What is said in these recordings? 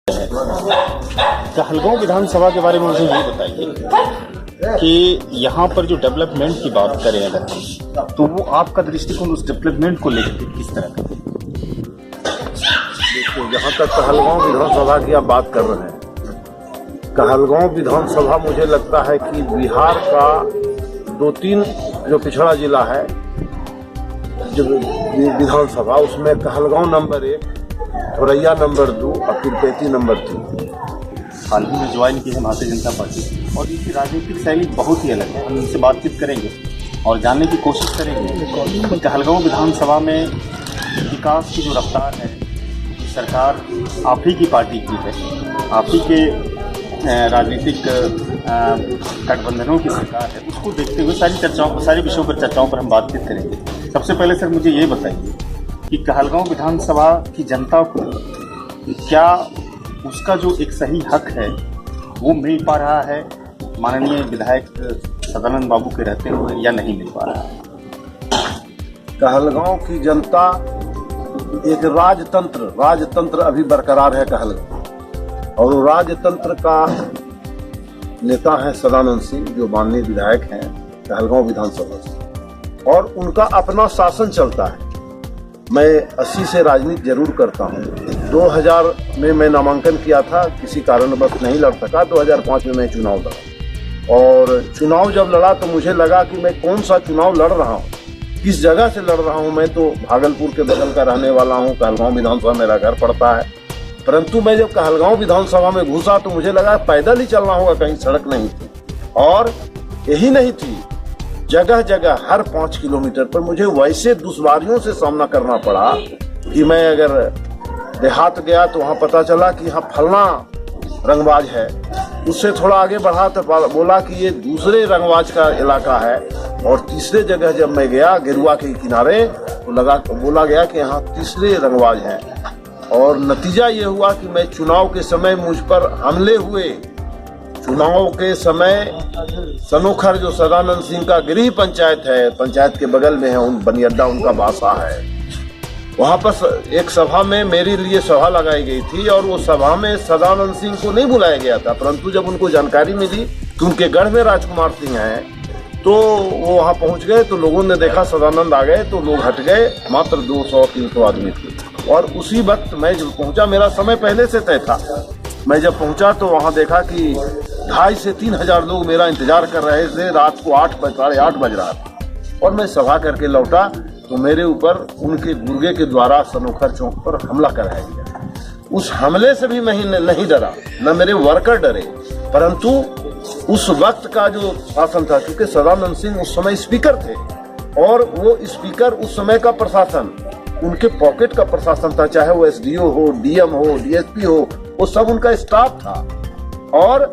कहलगांव विधानसभा के बारे में मुझे ये बताइए कि यहाँ पर जो डेवलपमेंट की बात करें अगर हम, तो वो आपका दृष्टिकोण उस डेवलपमेंट को लेकर किस तरह का? देखिए, जहाँ तक कहलगांव विधानसभा की आप बात कर रहे हैं, कहलगांव विधानसभा मुझे लगता है कि बिहार का 2-3 जो पिछड़ा जिला है जो विधानसभा, उसमें कहलगांव नंबर 1, थोरैया नंबर 2 और पीरपैंती नंबर 3। हाल ही में ज्वाइन की है भारतीय जनता पार्टी और इनकी राजनीतिक शैली बहुत ही अलग है। हम इनसे बातचीत करेंगे और जानने की कोशिश करेंगे कि कहलगांव विधानसभा में विकास की जो रफ्तार है, सरकार आप ही की पार्टी की है, आप ही के राजनीतिक गठबंधनों की सरकार है, उसको देखते हुए सारे विषयों पर चर्चाओं पर हम बातचीत करेंगे। सबसे पहले सर मुझे ये बताइए कि कहलगांव विधानसभा की जनता को क्या उसका जो एक सही हक है वो मिल पा रहा है माननीय विधायक सदानंद बाबू के रहते हुए, या नहीं मिल पा रहा है? कहलगांव की जनता एक राजतंत्र अभी बरकरार है कहलगांव, और राजतंत्र का नेता है सदानंद सिंह, जो माननीय विधायक हैं कहलगांव विधानसभा से, और उनका अपना शासन चलता है। मैं 80 से राजनीति जरूर करता हूँ। 2000 में मैं नामांकन किया था, किसी कारणवश नहीं लड़ सका। 2005 में मैं चुनाव लड़ा, और चुनाव जब लड़ा तो मुझे लगा कि मैं कौन सा चुनाव लड़ रहा हूँ, किस जगह से लड़ रहा हूँ। मैं तो भागलपुर के बगल का रहने वाला हूँ, कहलगांव विधानसभा मेरा घर पड़ता है, परंतु मैं जब कहलगांव विधानसभा में घुसा तो मुझे लगा पैदल ही चलना होगा, कहीं सड़क नहीं थी। और यही नहीं थी, जगह जगह हर 5 किलोमीटर पर मुझे वैसे दुश्वारियों से सामना करना पड़ा कि मैं अगर देहात गया तो वहाँ पता चला कि यहाँ फलना रंगबाज है, उससे थोड़ा आगे बढ़ा तो बोला कि ये दूसरे रंगबाज का इलाका है, और तीसरे जगह जब मैं गया गेरुआ के किनारे तो बोला गया कि यहाँ तीसरे रंगबाज हैं। और नतीजा ये हुआ कि मैं चुनाव के समय मुझ पर हमले हुए। चुनाव के समय सनोखर जो सदानंद सिंह का गृह पंचायत है, पंचायत के बगल में है, उन बनियड्डा उनका बासा है, वहां पर एक सभा में मेरे लिए सभा लगाई गई थी, और वो सभा में सदानंद सिंह को नहीं बुलाया गया था, परंतु जब उनको जानकारी मिली कि उनके गढ़ में राजकुमार सिंह हैं तो वो वहां पहुंच गए। तो लोगों ने देखा सदानंद आ गए तो लोग हट गए, मात्र 200-300 आदमी थे। और उसी वक्त मैं जब पहुंचा, मेरा समय पहले से तय था, मैं जब पहुंचा तो वहां देखा कि 2,500 से 3,000 लोग मेरा इंतजार कर रहे थे। रात को 8 बज रहा था, और मैं सभा करके लौटा तो मेरे ऊपर उनके गुर्गे के द्वारा सनोखर चौक पर हमला कराया गया। उस हमले से भी मैं नहीं डरा, न मेरे वर्कर डरे, परंतु उस वक्त का जो शासन था, क्योंकि सदानंद सिंह उस समय स्पीकर थे, और वो स्पीकर उस समय का प्रशासन उनके पॉकेट का प्रशासन था, चाहे वो SDO हो, DM हो, DSP हो, वो सब उनका स्टाफ था। और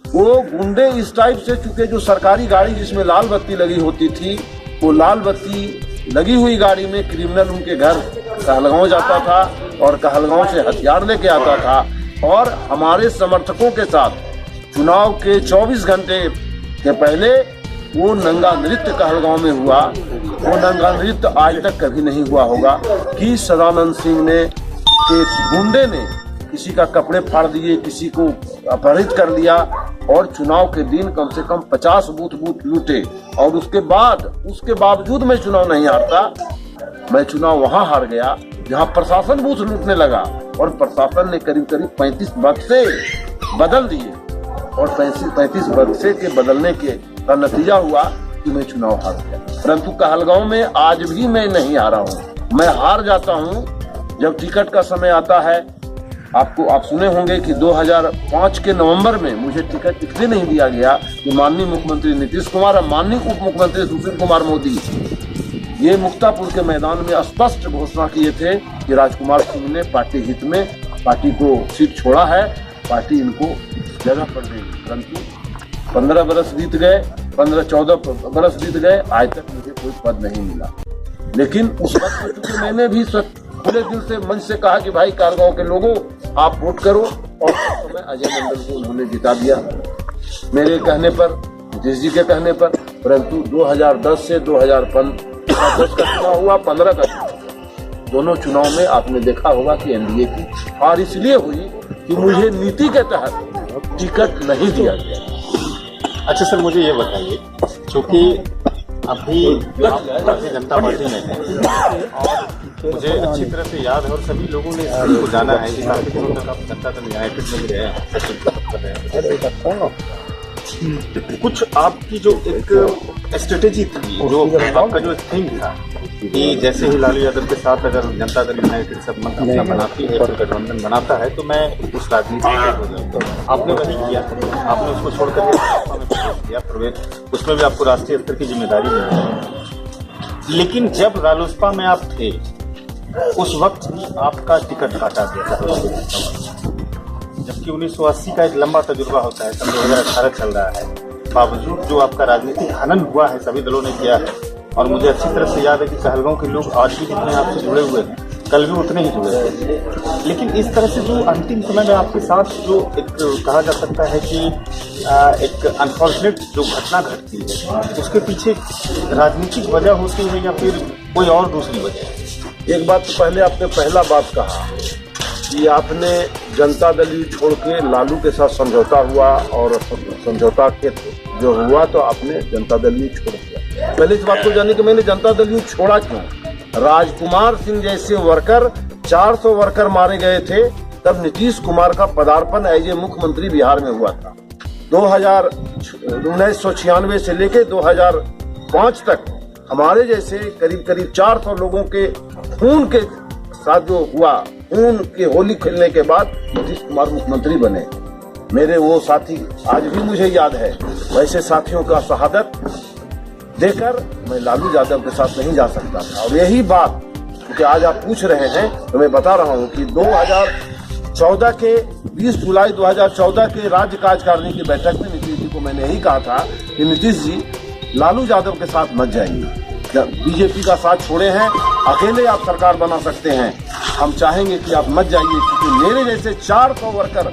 वो गुंडे इस टाइप से, चूंकि जो सरकारी गाड़ी जिसमें लाल बत्ती लगी होती थी, वो लाल बत्ती लगी हुई गाड़ी में क्रिमिनल उनके घर कहलगांव जाता था और कहलगांव से हथियार लेके आता था। और हमारे समर्थकों के साथ चुनाव के 24 घंटे के पहले वो नंगा नृत्य कहलगांव में हुआ। वो नंगा नृत्य आज तक कभी नहीं हुआ होगा कि सदानंद सिंह ने के गुंडे ने किसी का कपड़े फाड़ दिए, किसी को अपहरित कर लिया, और चुनाव के दिन कम से कम 50 बूथ लूटे। और उसके बावजूद मैं चुनाव नहीं हारता। मैं चुनाव वहां हार गया जहां प्रशासन बूथ लूटने लगा, और प्रशासन ने करीब 35 बक्से बदल दिए, और 35 बक्से के बदलने के का नतीजा हुआ कि मैं चुनाव हार गया। परंतु कहलगांव में आज भी मैं नहीं हारा हूँ। मैं हार जाता हूँ जब टिकट का समय आता है। आप सुने होंगे कि 2005 के नवंबर में मुझे टिकट इसलिए नहीं दिया गया कि माननीय मुख्यमंत्री नीतीश कुमार और माननीय उप मुख्यमंत्री सुशील कुमार मोदी ये मुक्तापुर के मैदान में स्पष्ट घोषणा किए थे कि राजकुमार सिंह ने पार्टी हित में पार्टी को सीट छोड़ा है, पार्टी इनको जगह पर देगी। परंतु 15 बरस बीत गए, 15-14 बरस बीत गए, आज तक मुझे कोई पद नहीं मिला। लेकिन उस वक्त चूंकि मैंने भी पूरे दिल से मंच से कहा कि भाई कहलगांव के लोगों आप वोट करो, और तो मैं अजय मंडल को उन्होंने जिता दिया मेरे कहने पर, नीतीश जी के कहने पर। परंतु 2010 से 2015 का चुनाव हुआ, 15 का दोनों चुनाव में आपने देखा होगा कि एनडीए की हार इसलिए हुई कि मुझे नीति के तहत टिकट नहीं दिया गया। अच्छा सर, मुझे ये बताइए, क्योंकि अभी आप भारतीय जनता पार्टी में हैं और मुझे अच्छी तरह से याद है और सभी लोगों ने इसको जाना है कि काफी दिनों तक आप जनता दल यूनाइटेड में भी रहे हैं, सचिव कर रहे हैं। कुछ आपकी जो एक स्ट्रेटेजी थी, जो आपका जो थीम था कि जैसे ही लालू यादव के साथ अगर जनता दल यूनाइटेड सब अपना बनाती है, फिर गठबंधन बनाता है, तो मैं उस राजनीति में हो जाऊँ। आपने वही किया, आपने उसको छोड़कर प्रवेश किया, उसमें भी आपको राष्ट्रीय स्तर की जिम्मेदारी मिली। लेकिन जब रालोसपा में आप थे, उस वक्त भी आपका टिकट काटा गया था, जबकि 1980 का एक लंबा तजुर्बा होता है, सन 2018 चल रहा है। बावजूद जो आपका राजनीतिक हनन हुआ है, सभी दलों ने किया है। और मुझे अच्छी तरह से याद है कि कहलगांव के लोग आज भी जितने आपसे जुड़े हुए हैं, कल भी उतने ही जुड़े थे। लेकिन इस तरह से जो अंतिम समय में आपके साथ जो एक कहा जा सकता है कि एक अनफॉर्चुनेट जो घटना घटती है, उसके पीछे राजनीतिक वजह होती है या फिर कोई और दूसरी वजह? एक बात तो पहले आपने पहला बात कहा कि आपने जनता दल यू छोड़ के लालू के साथ समझौता हुआ और समझौता के जो हुआ तो आपने जनता दल यू छोड़ दिया। पहले इस बात को जानिए कि मैंने जनता दल यू छोड़ा क्यों। राजकुमार सिंह जैसे वर्कर, 400 वर्कर मारे गए थे, तब नीतीश कुमार का पदार्पण एज ए मुख्यमंत्री बिहार में हुआ था। 1996 से लेके 2005 तक हमारे जैसे करीब करीब 400 लोगों के खून के साथ जो हुआ, खून की होली खेलने के बाद नीतीश कुमार मुख्यमंत्री बने। मेरे वो साथी आज भी मुझे याद है, वैसे साथियों का शहादत देकर मैं लालू यादव के साथ नहीं जा सकता था। और यही बात क्योंकि आज आप पूछ रहे हैं तो मैं बता रहा हूं कि 2014 के 20 जुलाई 2014 के राज्य कार्यकारिणी की बैठक में नीतीश जी को मैंने यही कहा था कि नीतीश जी लालू यादव के साथ मत जाइए, बीजेपी का साथ छोड़े हैं, अकेले आप सरकार बना सकते हैं, हम चाहेंगे कि आप मत जाइए, क्योंकि मेरे जैसे 400 वर्कर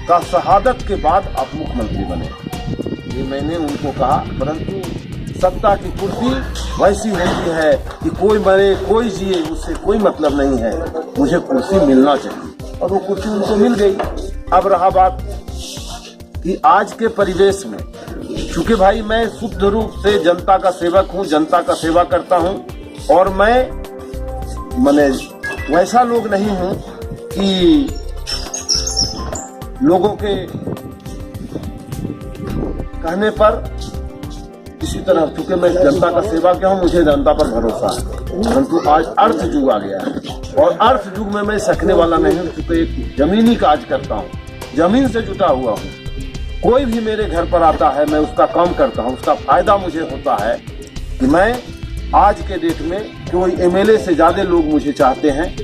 का शहादत के बाद आप मुख्यमंत्री बने। ये मैंने उनको कहा। परंतु सत्ता की कुर्सी वैसी होती है कि कोई मरे कोई जिए, उससे कोई मतलब नहीं है, मुझे कुर्सी मिलना चाहिए और वो कुर्सी उनको मिल गई। अब रहा बात कि आज के परिवेश में, चूंकि भाई मैं शुद्ध रूप से जनता का सेवक हूं, जनता का सेवा करता हूं और मैं वैसा लोग नहीं हूं कि लोगों के कहने पर किसी तरह, चूंकि मैं जनता का सेवा किया हूं, मुझे जनता पर भरोसा है। परंतु आज अर्थ युग आ गया है और अर्थ युग में मैं सकने वाला नहीं हूं, क्योंकि एक जमीनी काज करता हूं, जमीन से जुटा हुआ हूं। कोई भी मेरे घर पर आता है, मैं उसका काम करता हूं, उसका फायदा मुझे होता है कि मैं आज के डेट में कोई एमएलए से ज्यादा लोग मुझे चाहते हैं।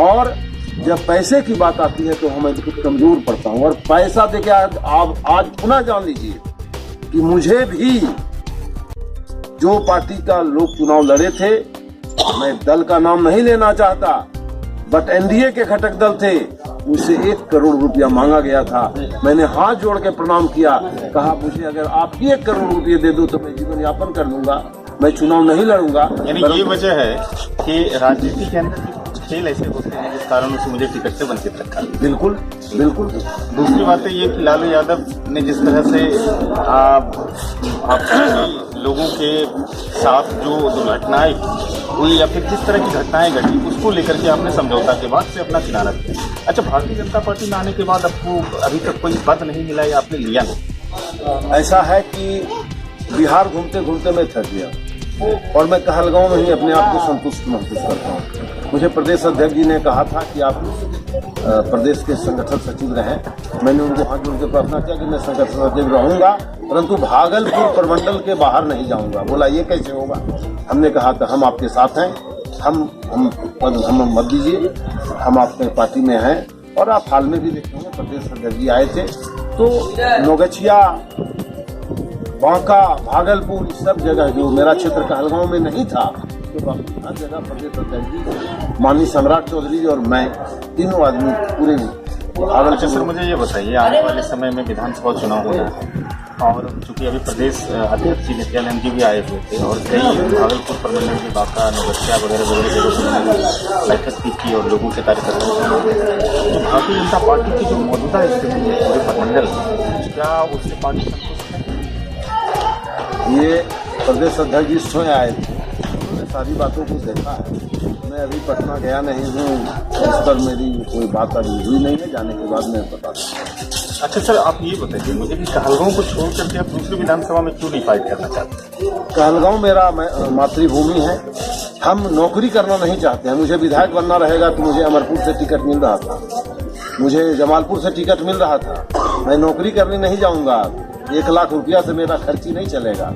और जब पैसे की बात आती है तो मैं कुछ कमजोर पड़ता हूं। और पैसा देके आप आज पुनः जान लीजिए कि मुझे भी जो पार्टी का लोग चुनाव लड़े थे, मैं दल का नाम नहीं लेना चाहता, बट एनडीए के घटक दल थे, मुझसे 1 करोड़ रुपया मांगा गया था। मैंने हाथ जोड़ के प्रणाम किया, कहा मुझे अगर आप 1 करोड़ रुपये दे दो तो मैं जीवन यापन कर लूंगा, मैं चुनाव नहीं लड़ूंगा। यानी ये वजह है कि राजनीति के अंदर खेल ऐसे होते हैं जिस कारण उसे मुझे टिकट से वंचित रखा। बिल्कुल बिल्कुल। दूसरी बात है ये कि लालू यादव ने जिस तरह से आप लोगों के साथ जो दुर्घटनाएं हुई या फिर जिस तरह की घटनाएं घटी, उसको लेकर के आपने समझौता के बाद से अपना किनारा किया। अच्छा, भारतीय जनता पार्टी में आने के बाद आपको अभी तक कोई पद नहीं मिला या आपने लिया नहीं? ऐसा है कि बिहार घूमते घूमते मैं थक गया और मैं कहलगांव में ही अपने आप को संतुष्ट महसूस करता हूँ। मुझे प्रदेश अध्यक्ष जी ने कहा था कि आप प्रदेश के संगठन सचिव रहें। मैंने उनको हाथ जोड़ के प्रार्थना किया कि मैं संगठन सचिव रहूंगा, परंतु भागलपुर प्रमंडल के बाहर नहीं जाऊंगा। बोला ये कैसे होगा? हमने कहा था हम आपके साथ हैं, हम मत दीजिए, हम आपके पार्टी में हैं। और आप हाल में भी देखेंगे प्रदेश अध्यक्ष जी आए थे तो नौगछिया, बांका, भागलपुर, सब जगह जो मेरा क्षेत्र कहलगांव में नहीं था, तो हर जगह प्रदेश अध्यक्ष जी, माननीय सम्राट चौधरी और मैं, तीनों आदमी पूरे। अच्छा सर, मुझे ये बताइए, आने वाले समय में विधानसभा चुनाव होना है, और चूंकि अभी प्रदेश अध्यक्ष जी नित्यानंद जी भी आए हुए थे और कई भागलपुर प्रमंडल के बाका नवगछिया वगैरह वगैरह जगहों पर उन्होंने बैठक की थी और लोगों से कार्यकर्ताओं से तो भारतीय जनता पार्टी की जो मौजूदा स्थिति है पूरे प्रमंडल में, क्या उससे पार्टी संतुष्ट है? ये प्रदेश अध्यक्ष जी स्वयं आए थे, उन्होंने सारी बातों को देखा है। मैं अभी पटना गया नहीं हूँ, इस पर मेरी कोई बात अभी हुई नहीं है, जाने के बाद मैं बता दूँ। अच्छा सर, आप ये बताइए मुझे कि कहलगांव को छोड़ करके आप दूसरी विधानसभा में क्यों नहीं फाइट करना चाहते? कहलगांव मेरा मातृभूमि है, हम नौकरी करना नहीं चाहते हैं। मुझे विधायक बनना रहेगा तो मुझे अमरपुर से टिकट मिल रहा था, मुझे जमालपुर से टिकट मिल रहा था। मैं नौकरी करने नहीं जाऊंगा, 1 लाख रुपया से मेरा खर्ची नहीं चलेगा।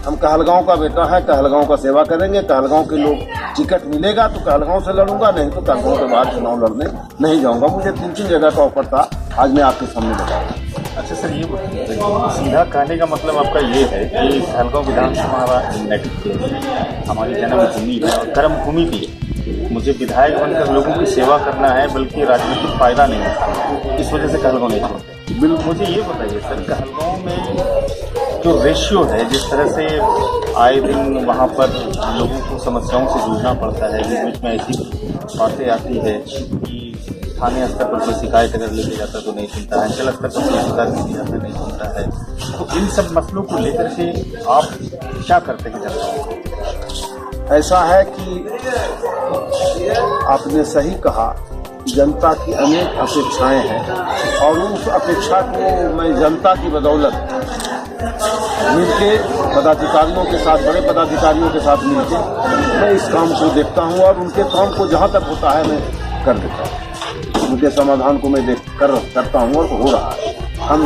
हम कहलगांव का बेटा है, कहलगांव का सेवा करेंगे। कहलगांव के लोग टिकट मिलेगा तो कहलगांव से लड़ूंगा, नहीं तो कहलगांव के बाहर चुनाव लड़ने नहीं जाऊंगा। मुझे 3 जगह का ऑफर था, आज मैं आपके सामने बताऊंगा। अच्छा सर, ये बताइए सीधा कहने का मतलब आपका ये है कि कहलगांव विधानसभा हमारा नेटिव प्लेस है, हमारी जन्मभूमि है और कर्मभूमि भी है। मुझे विधायक बनकर लोगों की सेवा करना है, बल्कि राजनीतिक फायदा नहीं है, इस वजह से कहलगांव नहीं छोड़ते। बिल्कुल, मुझे ये बताइए सर, कहलगांव में जो रेशियो है, जिस तरह से आए दिन वहाँ पर लोगों को समस्याओं से जूझना पड़ता है, जिस बीच में ऐसी बातें आती है कि स्थानीय स्तर पर कोई शिकायत अगर लेके जाता है तो नहीं सुनता है, अंचल स्तर पर कोई शिकायत लेके जाता है नहीं सुनता है, तो इन सब मसलों को लेकर के आप क्या करते हैं जनता? ऐसा है कि आपने सही कहा, जनता की अनेक अपेक्षाएं हैं और उस अपेक्षा को मैं जनता की बदौलत मिलके पदाधिकारियों के साथ, बड़े पदाधिकारियों के साथ मिलके मैं इस काम को देखता हूं और उनके काम को जहां तक होता है मैं कर देता हूं। उनके समाधान को मैं करता हूं और हो रहा है। हम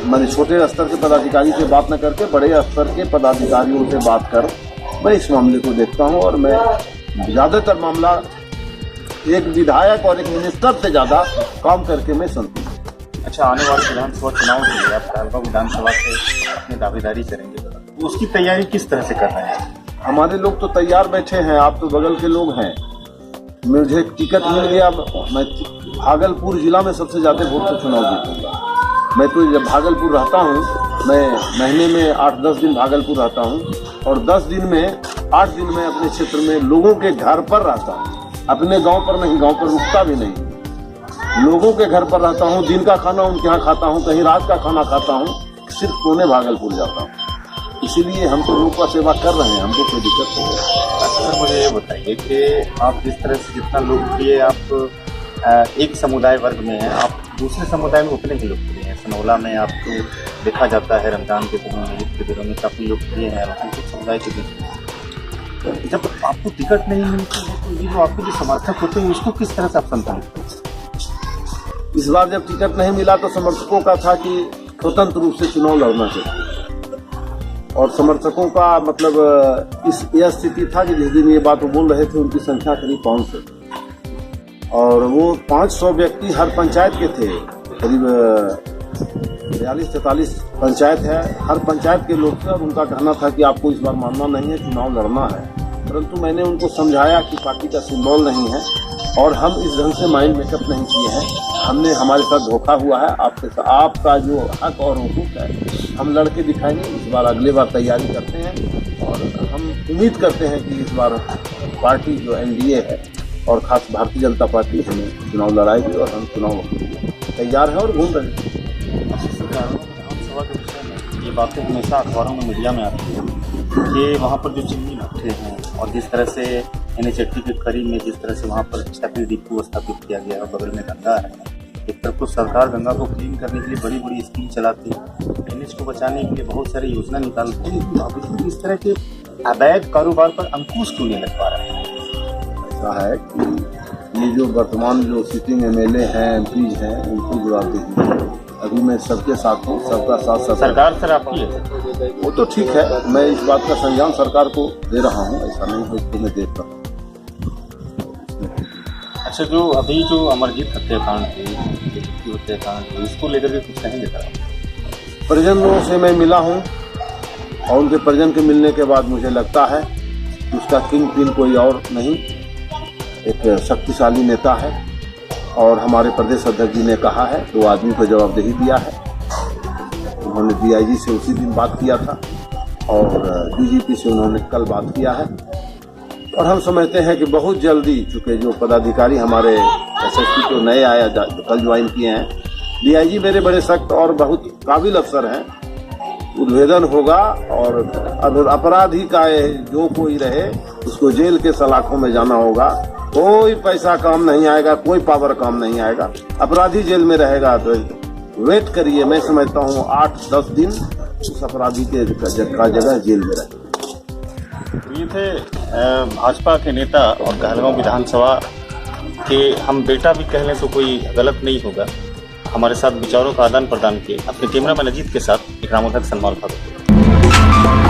मैंने छोटे स्तर के पदाधिकारी से बात न करके बड़े स्तर के पदाधिकारियों से बात कर मैं इस मामले को देखता हूं और मैं ज़्यादातर मामला एक विधायक और एक मिनिस्टर से ज़्यादा काम करके मैं संतुष्ट। अच्छा, आने वाले विधानसभा चुनाव के लिए आप कहलगांव विधानसभा से अपनी दावेदारी करेंगे, तो उसकी तैयारी किस तरह से कर रहे हैं? हमारे लोग तो तैयार बैठे हैं, आप तो बगल के लोग हैं। मुझे टिकट मिल गया, मैं भागलपुर जिला में सबसे ज़्यादा वोट से चुनाव जीतूंगा। मैं तो जब भागलपुर रहता हूँ, मैं महीने में 8-10 दिन भागलपुर रहता हूँ और 10 दिन में 8 दिन में अपने क्षेत्र में लोगों के घर पर रहता हूँ। अपने गांव पर नहीं, गांव पर रुकता भी नहीं, लोगों के घर पर रहता हूँ। दिन का खाना उनके यहाँ खाता हूँ, कहीं रात का खाना खाता हूँ, सिर्फ पुणे भागलपुर जाता हूँ। इसीलिए हम तो लोगों का सेवा कर रहे हैं, हमको कोई दिक्कत नहीं है। अच्छा सर, मुझे ये बताइए कि आप जिस तरह से जितना लोकप्रिय आप एक समुदाय वर्ग में हैं, आप दूसरे समुदाय में उतने ही लोकप्रिय हैं। सनौला में आपको देखा जाता है रमजान के दिनों में, ईद के दिनों में काफ़ी लोकप्रिय है अल्पसंख्यक समुदाय के बीच। जब आपको टिकट नहीं मिलती है तो ये जो आपके जो समर्थक होते हैं उसको किस तरह से आप संतुलित करते? इस बार जब टिकट नहीं मिला तो समर्थकों का था कि स्वतंत्र रूप से चुनाव लड़ना चाहिए और समर्थकों का मतलब यह स्थिति था कि जिस दिन ये बात वो बोल रहे थे उनकी संख्या करीब 500 और वो 500 व्यक्ति हर पंचायत के थे। करीब 42-43 पंचायत है, हर पंचायत के लोग थे और उनका कहना था कि आपको इस बार मानना नहीं है, चुनाव लड़ना है। परंतु मैंने उनको समझाया कि पार्टी का सिंबल नहीं है और हम इस ढंग से माइंड मेकअप नहीं किए हैं। हमने हमारे साथ धोखा हुआ है, आपका जो हक और हुकूक है हम लड़के दिखाएंगे। इस बार अगले बार तैयारी करते हैं और हम उम्मीद करते हैं कि इस बार पार्टी जो NDA है और खास भारतीय जनता पार्टी हमें चुनाव लड़ाएगी और हम चुनाव तैयार हैं और घूम रहे हैं। विधानसभा के विषय में ये बातें हमेशा अखबारों में, मीडिया में आती है कि वहाँ पर जो चिमनी भट्टे हैं और जिस तरह से NH80 के करीब में जिस तरह से वहाँ पर टैपिंग डिपो स्थापित किया गया और बगल में गंगा है, एक तरफ तो सरकार गंगा को क्लीन करने के लिए बड़ी बड़ी स्कीम चलाती है, NH को बचाने के लिए बहुत सारी योजना निकालती है, लेकिन इस तरह के अवैध कारोबार पर अंकुश क्यों नहीं लग पा रहा है? ऐसा है कि ये जो वर्तमान जो सिटिंग MLA हैं, MPs हैं, उनको जवाब दीजिए। अभी मैं सबके साथ हूँ, सबका साथ सरकार सर आपकी है, वो तो ठीक है। मैं इस बात का संज्ञान सरकार को दे रहा हूँ, ऐसा नहीं है कि मैं देता हूँ। अच्छा, जो अभी जो अमरजीत हत्याकांड थी, हत्याकांड थी, इसको लेकर के कुछ कहेंगे सर? परिजनों से मैं मिला हूँ और उनके परिजन के मिलने के बाद मुझे लगता है कि उसका किंग पिन कोई और नहीं, एक शक्तिशाली नेता है और हमारे प्रदेश अध्यक्ष जी ने कहा है, 2 आदमी को जवाबदेही दिया है उन्होंने डीआईजी से उसी दिन बात किया था और डीजीपी से उन्होंने कल बात किया है। और हम समझते हैं कि बहुत जल्दी, चूंकि जो पदाधिकारी हमारे एसएसपी तो नए आया कल ज्वाइन किए हैं, डीआईजी मेरे बड़े सख्त और बहुत काबिल अफसर हैं, उद्भेदन होगा और अपराधी का जो कोई रहे उसको जेल के सलाखों में जाना होगा। कोई पैसा काम नहीं आएगा, कोई पावर काम नहीं आएगा, अपराधी जेल में रहेगा। तो वेट करिए, मैं समझता हूँ 8-10 दिन उस अपराधी के जगह जेल में रहे। ये थे भाजपा के नेता और कहलगांव विधानसभा के, हम बेटा भी कह लें तो कोई गलत नहीं होगा, हमारे साथ विचारों का आदान प्रदान किए। अपने कैमरामैन अजीत के साथ ग्रामोधक सलमान खान।